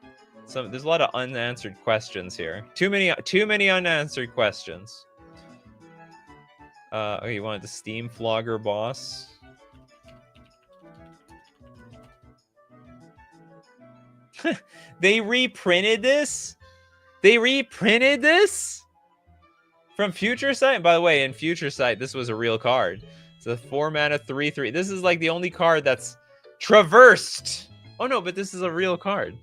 So there's a lot of unanswered questions here. Too many unanswered questions. Okay, you wanted the Steam Flogger boss. They reprinted this? They reprinted this? From Future Sight? By the way, in Future Sight, this was a real card. It's a 4 mana 3/3. This is like the only card that's traversed. Oh no, but this is a real card.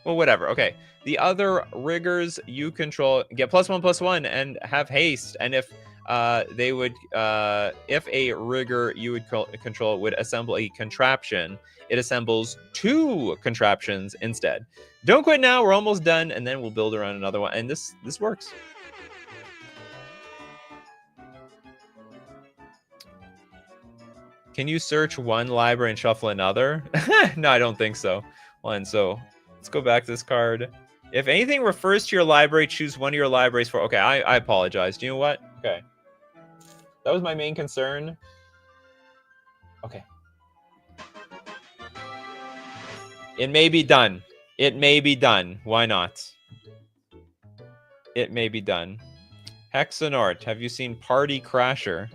Well, whatever. Okay. The other riggers you control get +1/+1 and have haste. And if if a rigger you would control would assemble a contraption, it assembles 2 contraptions instead. Don't quit now. We're almost done, and then we'll build around another one. And this works. Can you search one library and shuffle another? No, I don't think so. So let's go back to this card. If anything refers to your library, choose one of your libraries for... Okay, I apologize. Do you know what? Okay. That was my main concern. Okay. It may be done. It may be done. Why not? It may be done. Hexanort, have you seen Party Crasher?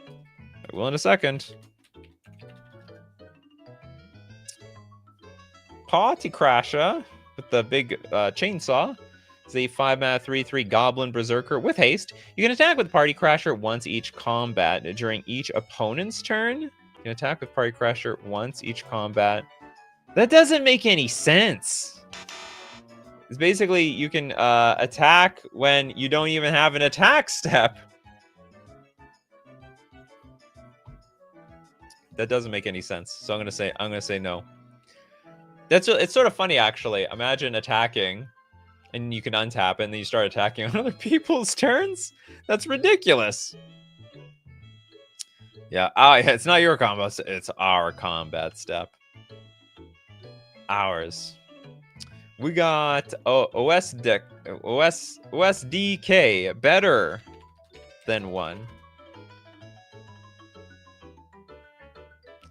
I will in a second. Party Crasher with the big chainsaw. It's a 5 mana 3/3 Goblin Berserker with haste. You can attack with Party Crasher once each combat. During each opponent's turn, you can attack with Party Crasher once each combat. That doesn't make any sense. It's basically you can attack when you don't even have an attack step. That doesn't make any sense. So I'm gonna say no. It's sort of funny actually. Imagine attacking, and you can untap it, and then you start attacking on other people's turns. That's ridiculous. Yeah. Oh, yeah. It's not your combo. It's our combat step. Ours. We got OSDK better than 1.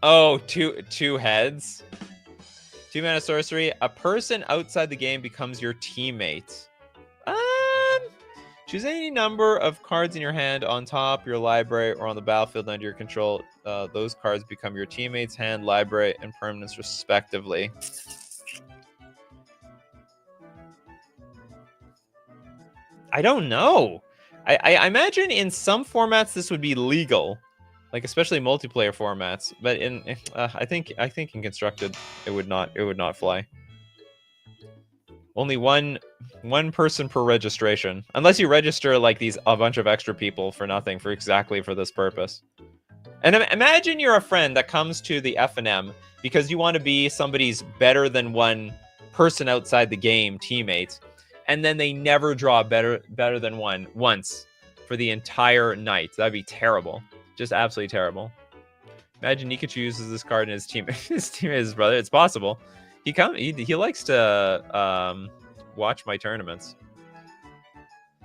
Oh, two heads. 2 mana sorcery. A person outside the game becomes your teammate. Choose any number of cards in your hand on top, your library, or on the battlefield under your control. Those cards become your teammate's hand, library, and permanents respectively. I don't know. I imagine in some formats this would be legal, like especially multiplayer formats. But in I think in constructed it would not fly. Only one person per registration, unless you register like a bunch of extra people for nothing for this purpose. And imagine you're a friend that comes to the FNM because you want to be somebody's better than 1 person outside the game teammate. And then they never draw better than 1 once for the entire night. That'd be terrible. Just absolutely terrible. Imagine Nikachu uses this card in his team. His teammate is his brother. It's possible. He likes to watch my tournaments.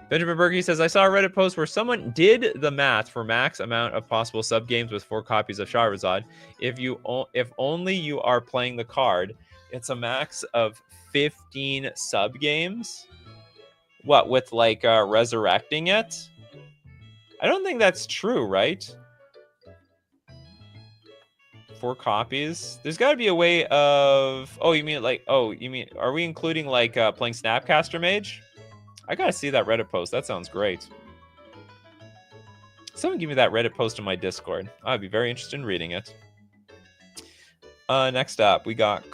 Benjamin Berkey says, I saw a Reddit post where someone did the math for max amount of possible sub games with 4 copies of Shahrazad. If only you are playing the card, it's a max of 15 sub games. What, with like resurrecting it? I don't think that's true, right? 4 copies. There's got to be a way of... Oh, you mean like... Oh, you mean... Are we including like playing Snapcaster Mage? I gotta see that Reddit post. That sounds great. Someone give me that Reddit post on my Discord. I'd be very interested in reading it. Next up, we got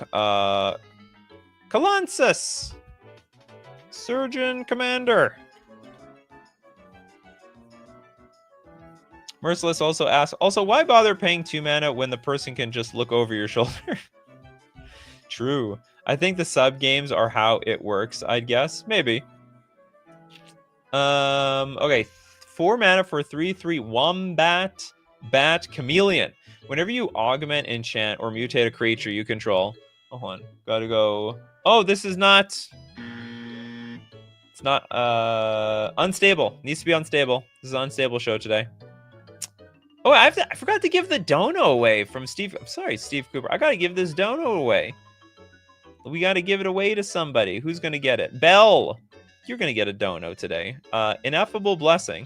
Kalansis, Surgeon Commander. Merciless also asks, also, why bother paying 2 mana when the person can just look over your shoulder? True. I think the sub games are how it works, I'd guess. Maybe. Okay. 4 mana for 3/3 Wombat Bat Chameleon. Whenever you augment, enchant, or mutate a creature you control. Hold on. Gotta go. Oh, this is not... It's not, unstable. Needs to be unstable. This is an unstable show today. Oh, I forgot to give the dono away from Steve. I'm sorry, Steve Cooper. I gotta give this dono away. We gotta give it away to somebody. Who's gonna get it? Bell! You're gonna get a dono today. Ineffable Blessing.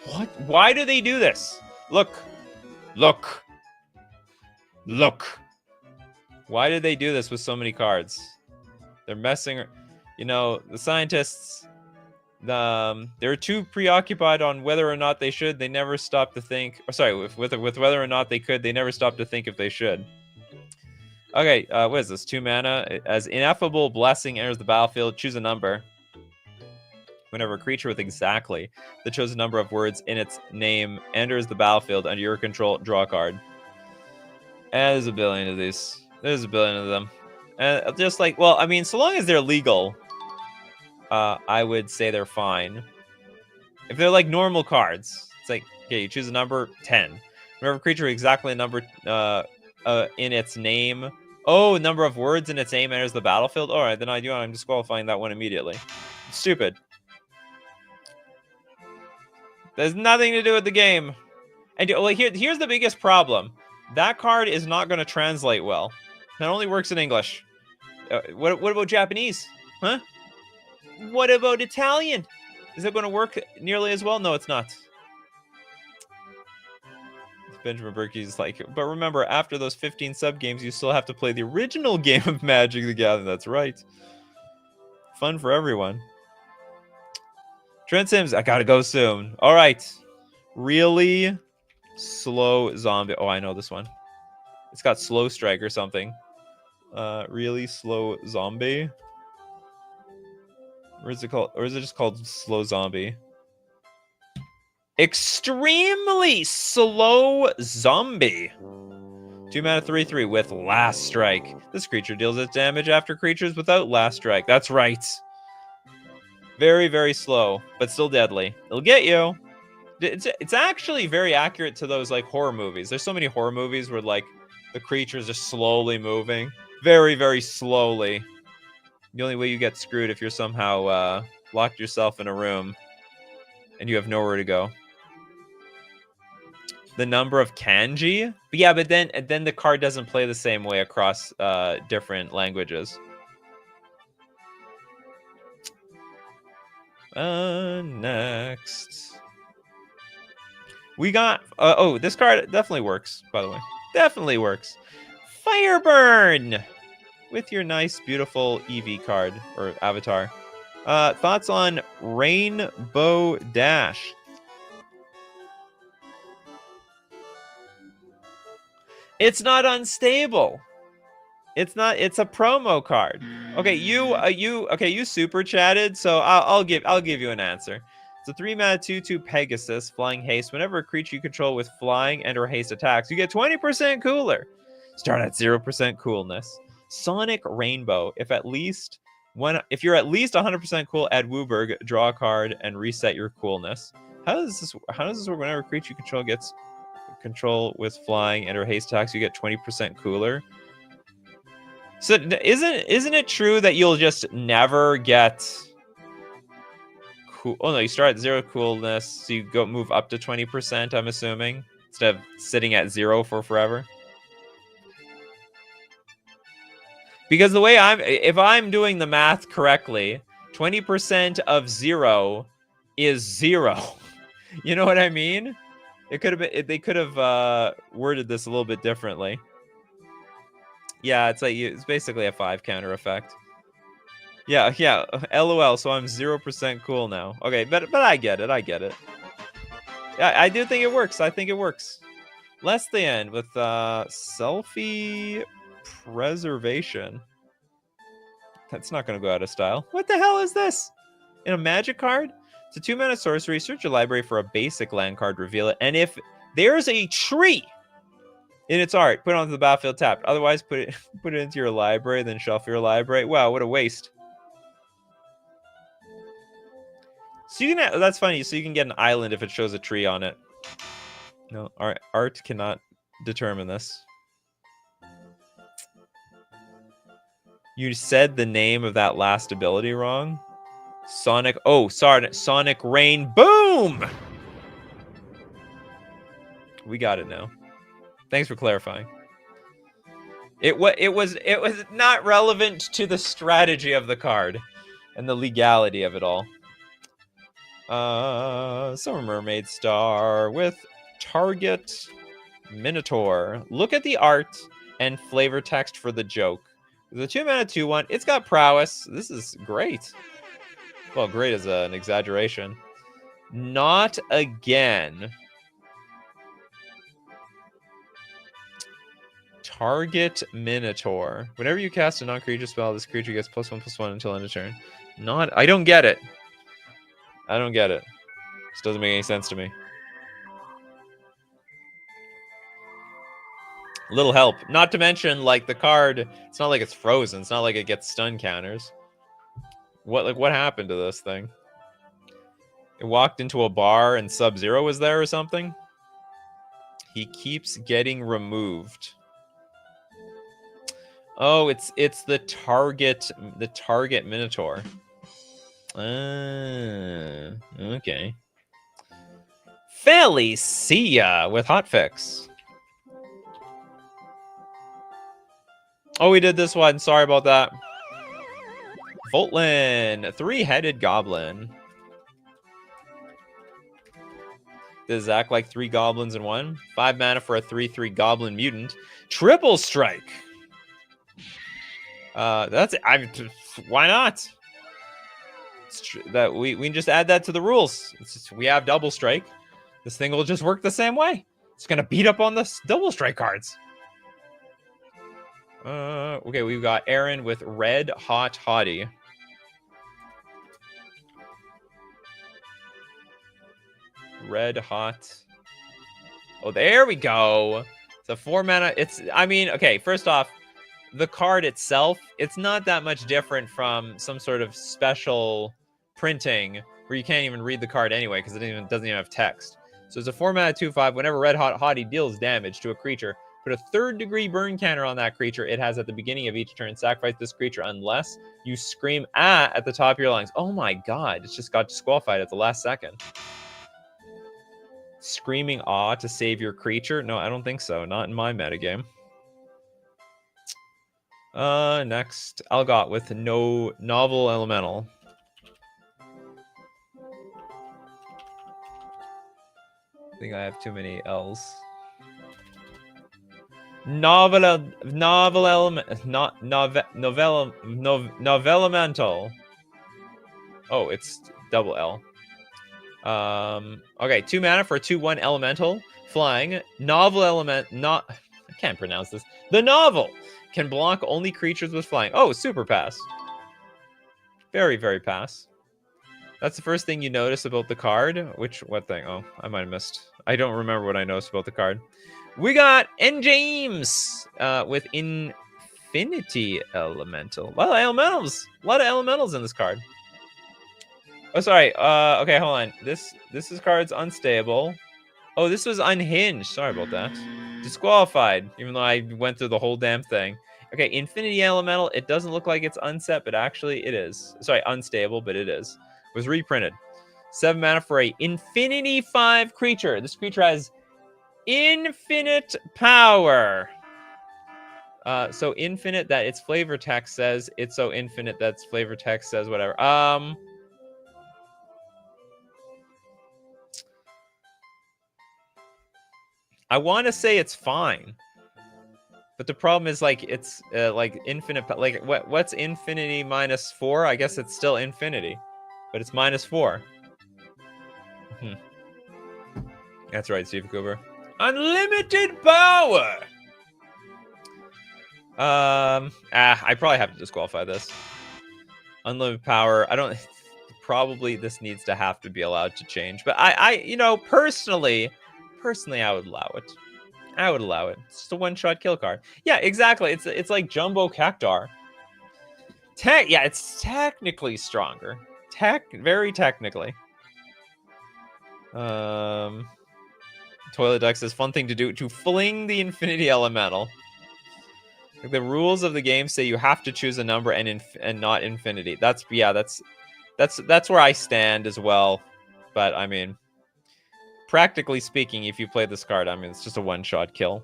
What? Why do they do this? Look. Look. Look. Why did they do this with so many cards? They're messing... You know, the scientists... they're too preoccupied on whether or not they should. They never stop to think... Or sorry, with whether or not they could. They never stop to think if they should. Okay, what is this? 2 mana. As Ineffable Blessing enters the battlefield, choose a number. Whenever a creature with exactly the chosen number of words in its name enters the battlefield under your control, draw a card. And there's a billion of these. There's a billion of them. And just like, well, I mean, so long as they're legal, I would say they're fine. If they're like normal cards, it's like, okay, you choose a number 10. Whenever a creature with exactly a number in its name. Oh, number of words in its name enters the battlefield. All right, then I'm disqualifying that one immediately. It's stupid. There's nothing to do with the game. And well, here's the biggest problem. That card is not going to translate well. It only works in English. What about Japanese? Huh? What about Italian? Is it going to work nearly as well? No, it's not. Benjamin Berkey's like, but remember, after those 15 sub-games, you still have to play the original game of Magic the Gathering. That's right. Fun for everyone. Trent Sims, I gotta go soon. All right. Really slow zombie. Oh, I know this one. It's got slow strike or something. Really slow zombie. Or is it called? Or is it just called slow zombie? Extremely slow zombie. 2 mana 3/3 with last strike. This creature deals its damage after creatures without last strike. That's right. Very, very slow, but still deadly. It'll get you. It's actually very accurate to those like horror movies. There's so many horror movies where like the creatures are slowly moving. Very, very slowly. The only way you get screwed if you're somehow locked yourself in a room and you have nowhere to go. The number of kanji? But yeah, but then the card doesn't play the same way across different languages. Next. We got... oh, this card definitely works, by the way. Definitely works. Fireburn! With your nice, beautiful EV card, or avatar. Thoughts on Rainbow Dash? It's not unstable. It's not. It's a promo card. Okay, you super chatted, so I'll give you an answer. It's a 3 mana 2/2 Pegasus, flying haste. Whenever a creature you control with flying and/or haste attacks, you get 20% cooler. Start at 0% coolness. Sonic Rainbow. If you're at least 100% cool, add Wooburg, draw a card, and reset your coolness. How does this work? Whenever a creature you control gets control with flying and/or haste attacks, you get 20% cooler. So isn't it true that you'll just never get cool? Oh no, you start at 0 coolness, so you move up to 20%. I'm assuming instead of sitting at 0 for forever. Because the way if I'm doing the math correctly, 20% of 0 is 0. You know what I mean? It could have been. They could have worded this a little bit differently. Yeah, it's basically a 5 counter effect. Yeah. LOL. So I'm 0% cool now. Okay, but I get it. Yeah, I do think it works. I think it works. Less than with selfie preservation. That's not going to go out of style. What the hell is this? In a magic card? It's a 2-mana sorcery. Search your library for a basic land card, reveal it. And if there's a tree in its art, put it onto the battlefield tapped. Otherwise, put it into your library, then shuffle your library. Wow, what a waste. So you can, that's funny. So you can get an island if it shows a tree on it. No, art cannot determine this. You said the name of that last ability wrong. Sonic. Oh, sorry. Sonic Rain. Boom! We got it now. Thanks for clarifying. It was not relevant to the strategy of the card and the legality of it all. Summer Mermaid Star with Target Minotaur. Look at the art and flavor text for the joke. The 2-mana 2/1. It's got prowess. This is great. Well, great is an exaggeration. Not again. Target Minotaur. Whenever you cast a non-creature spell, this creature gets +1/+1 until end of turn. Not. I don't get it. I don't get it. This doesn't make any sense to me. Little help. Not to mention, like, the card, it's not like it's frozen. It's not like it gets stun counters. What happened to this thing? It walked into a bar and Sub-Zero was there or something? He keeps getting removed. Oh, it's the target Minotaur. Okay. Felicia with Hotfix. Oh, we did this one. Sorry about that. Voltlin, 3-headed goblin. Does it act like 3 goblins in one? 5 mana for a 3/3 goblin mutant. Triple strike. Why not? That we can just add that to the rules. We have double strike. This thing will just work the same way. It's gonna beat up on the double strike cards. Okay, we've got Aaron with Red Hot Hottie. Red Hot. Oh, there we go. It's a 4-mana. Okay, first off, the card itself, it's not that much different from some sort of special printing where you can't even read the card anyway because it doesn't even have text. So it's a 4-mana 2/5. Whenever Red Hot Hottie deals damage to a creature, put a 3rd-degree burn counter on that creature it has at the beginning of each turn. Sacrifice this creature unless you scream at the top of your lungs. Oh my god, it just got disqualified at the last second. Screaming awe to save your creature? No, I don't think so. Not in my metagame. Next, Algot with no Novel Elemental. I think I have too many L's. Novelemental. Oh, it's double L. Okay, 2 mana for a 2/1 elemental. Flying. Novel element. I can't pronounce this. The novel can block only creatures with flying. Oh, super pass. Very, very pass. That's the first thing you notice about the card. What thing? Oh, I might have missed. I don't remember what I noticed about the card. We got N. James with Infinity Elemental. A lot of elementals in this card. Oh, sorry. Okay, hold on. This card's unstable. Oh, this was unhinged. Sorry about that. Disqualified, even though I went through the whole damn thing. Okay, Infinity Elemental. It doesn't look like it's unset, but actually it is. Sorry, unstable, but it is. It was reprinted. 7 mana for a Infinity 5 creature. This creature has infinite power. So infinite that its flavor text says. It's so infinite that its flavor text says whatever. I want to say it's fine. But the problem is, like, it's like infinite. Like, what's infinity minus 4? I guess it's still infinity, but it's minus 4. That's right, Steve Cooper. Unlimited power. I probably have to disqualify this. Unlimited power. I don't. Probably this needs to have to be allowed to change. But you know, personally, I would allow it. I would allow it. It's just a one-shot kill card. Yeah, exactly. It's like Jumbo Cactar. Yeah, it's technically stronger. Very technically. Toilet Duck says, fun thing to do, to fling the Infinity Elemental. The rules of the game say you have to choose a number and not infinity. That's where I stand as well. But I mean, practically speaking, if you play this card, I mean, it's just a one-shot kill,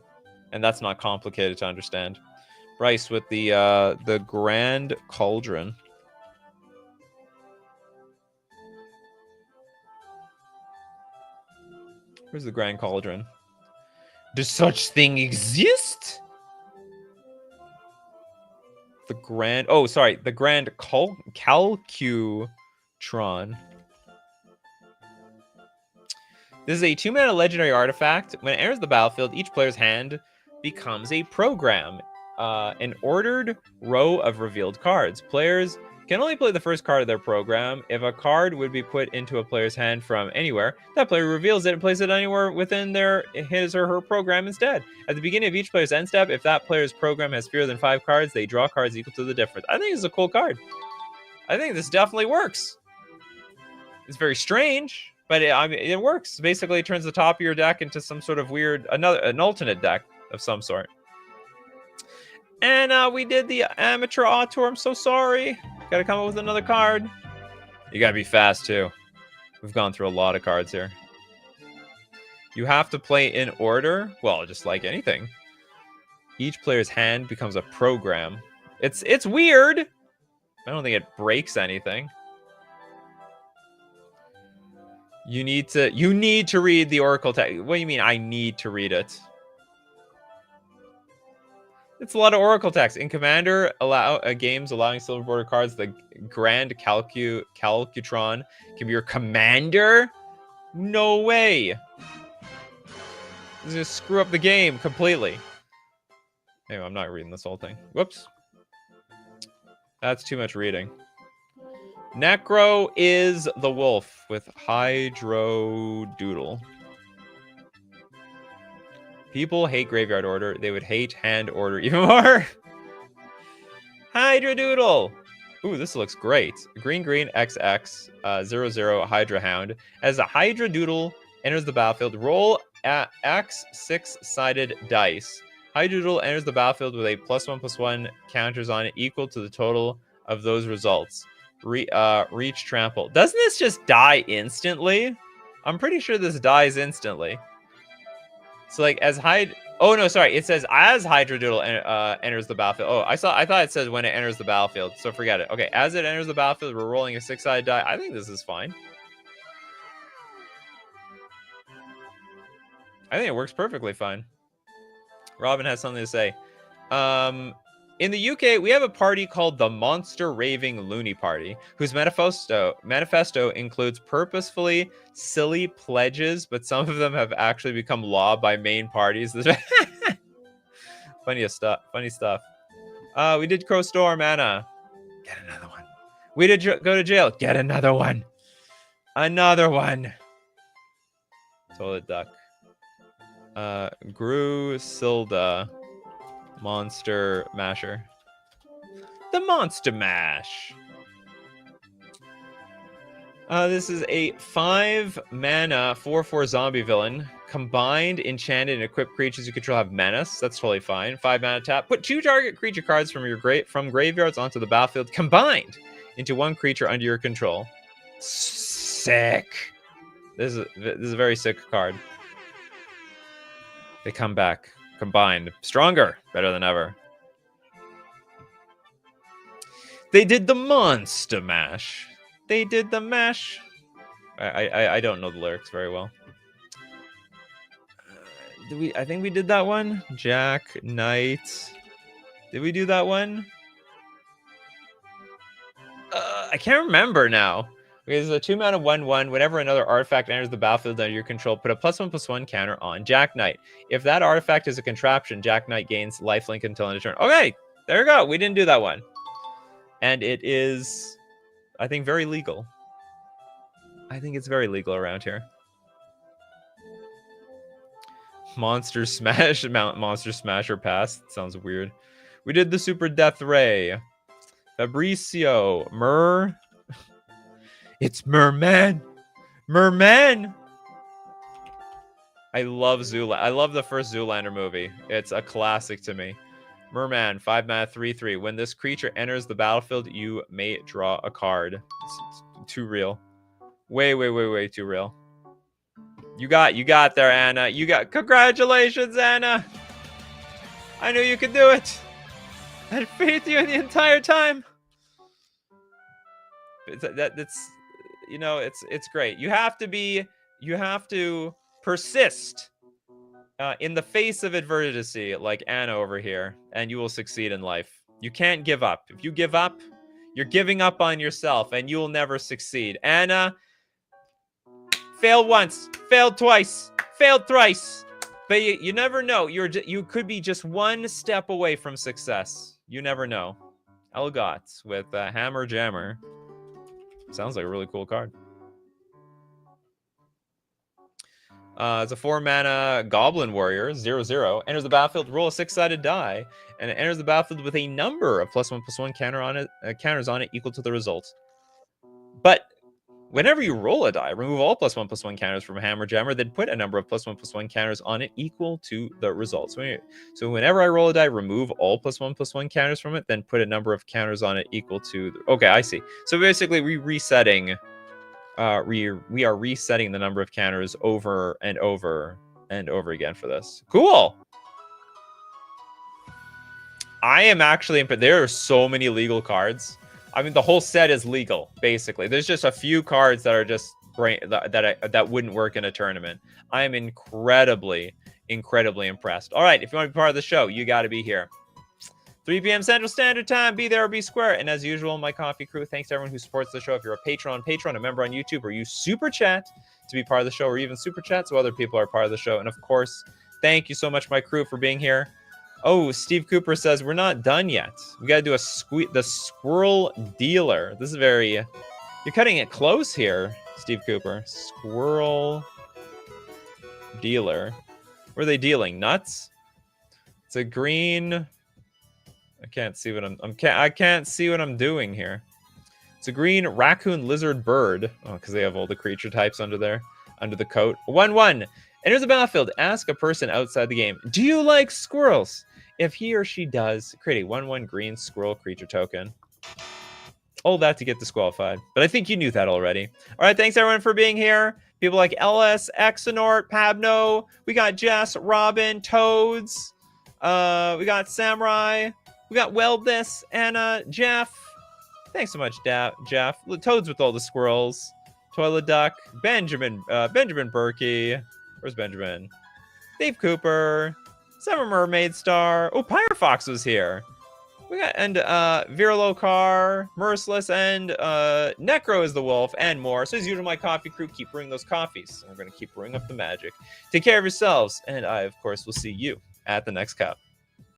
and that's not complicated to understand. Bryce with the Grand Cauldron. Where's the Grand Cauldron? Does such thing exist? The Grand Calcutron. This is a 2-mana legendary artifact. When it enters the battlefield, each player's hand becomes a program. An ordered row of revealed cards. Players can only play the first card of their program. If a card would be put into a player's hand from anywhere, that player reveals it and places it anywhere within his or her program instead. At the beginning of each player's end step, if that player's program has fewer than 5 cards, they draw cards equal to the difference. I think this is a cool card. I think this definitely works. It's very strange, but it works. Basically, it turns the top of your deck into some sort of weird, an alternate deck of some sort. And we did the amateur auteur. I'm so sorry. Gotta come up with another card. You gotta be fast, too. We've gone through a lot of cards here. You have to play in order. Well, just like anything. Each player's hand becomes a program. It's weird. I don't think it breaks anything. You need to read the Oracle text. What do you mean I need to read it? It's a lot of Oracle text. In Commander games allowing silver border cards, the Grand Calcutron can be your commander? No way. This is gonna screw up the game completely. Anyway, I'm not reading this whole thing. Whoops. That's too much reading. Necro is the wolf with Hydrodoodle. People hate Graveyard Order. They would hate Hand Order even more. Hydrodoodle. Ooh, this looks great. Green XX 00 Hydra Hound. As a Hydrodoodle enters the battlefield, roll X 6-sided dice. Hydrodoodle enters the battlefield with a +1/+1 counters on it equal to the total of those results. Reach Trample. Doesn't this just die instantly? I'm pretty sure this dies instantly. So like oh no, sorry. It says as Hydrodoodle enters the battlefield. Oh, I thought it says when it enters the battlefield. So forget it. Okay, as it enters the battlefield, we're rolling a 6-sided die. I think this is fine. I think it works perfectly fine. Robin has something to say. In the UK, we have a party called the Monster Raving Loony Party, whose manifesto includes purposefully silly pledges, but some of them have actually become law by main parties. Funny stuff. We did Crow Storm, Anna. Get another one. We did go to jail. Get another one. Another one. Toilet Duck. Grusilda. Monster Masher. The Monster Mash. This is a 5-mana 4/4 zombie villain. Combined, enchanted, and equipped creatures you control have menace. That's totally fine. 5-mana tap. Put 2 target creature cards from your graveyards onto the battlefield, combined into 1 creature under your control. Sick. This is a very sick card. They come back. Combined. Stronger. Better than ever. They did the Monster Mash. They did the mash. I don't know the lyrics very well. I think we did that one. Jack, Knight. Did we do that one? I can't remember now. Okay, there's a 2-mana 1/1. Whenever another artifact enters the battlefield under your control, put a +1/+1 counter on Jack Knight. If that artifact is a contraption, Jack Knight gains lifelink until end of turn. Okay, there we go. We didn't do that one. And it is, I think, very legal. I think it's very legal around here. Monster Smash, Monster Smasher Pass. Sounds weird. We did the Super Death Ray. Fabricio. It's Merman. Merman. I love Zoolander. I love the first Zoolander movie. It's a classic to me. Merman, 5-mana, 3/3. When this creature enters the battlefield, you may draw a card. It's too real. Way too real. You got there, Anna. Congratulations, Anna. I knew you could do it. I had faith in you the entire time. That's you know, it's great. You have to persist in the face of adversity, like Anna over here, and you will succeed in life. You can't give up. If you give up, you're giving up on yourself, and you will never succeed. Anna failed once, failed twice, failed thrice, but you never know. You could be just one step away from success. You never know. Elgot with Hammer Jammer. Sounds like a really cool card. It's a 4-mana Goblin Warrior, 0/0. Enters the battlefield, roll a 6-sided die, and it enters the battlefield with a number of +1/+1 counters on it equal to the result. But whenever you roll a die, remove all +1/+1 counters from Hammer Jammer, then put a number of +1/+1 counters on it equal to the result. So whenever I roll a die, remove all +1/+1 counters from it, then put a number of counters on it equal to the... Okay, I see. So basically, we are resetting the number of counters over and over and over again for this. Cool. I am actually... There are so many legal cards. I mean, the whole set is legal, basically. There's just a few cards that are just that wouldn't work in a tournament. I am incredibly impressed. All right, if you want to be part of the show, you got to be here. 3 p.m. Central Standard Time. Be there or be square. And as usual, my coffee crew, thanks to everyone who supports the show. If you're a patron, a member on YouTube, or you super chat to be part of the show, or even super chat so other people are part of the show. And of course, thank you so much, my crew, for being here. Oh, Steve Cooper says we're not done yet. We got to do the Squirrel Dealer. This is very... You're cutting it close here, Steve Cooper. Squirrel Dealer. What are they dealing? Nuts? It's a green... I can't see what I can't see what I'm doing here. It's a green raccoon lizard bird. Oh, because they have all the creature types under there, under the coat. 1/1. Enters the battlefield. Ask a person outside the game, do you like squirrels? If he or she does, create a 1/1 green squirrel creature token. All that to get disqualified. But I think you knew that already. All right, thanks everyone for being here. People like LS, Exonort, Pabno. We got Jess, Robin, Toads. We got Samurai. We got Weldness, Anna, Jeff. Thanks so much, Jeff. Toads with all the squirrels. Toilet Duck, Benjamin Berkey. Where's Benjamin? Dave Cooper. Summer Mermaid Star. Oh, Pyrofox was here. We got, and Virlo Car, Merciless, and Necro is the wolf, and more. So as usual, my coffee crew, keep brewing those coffees. And we're going to keep brewing up the magic. Take care of yourselves, and I, of course, will see you at the next cup.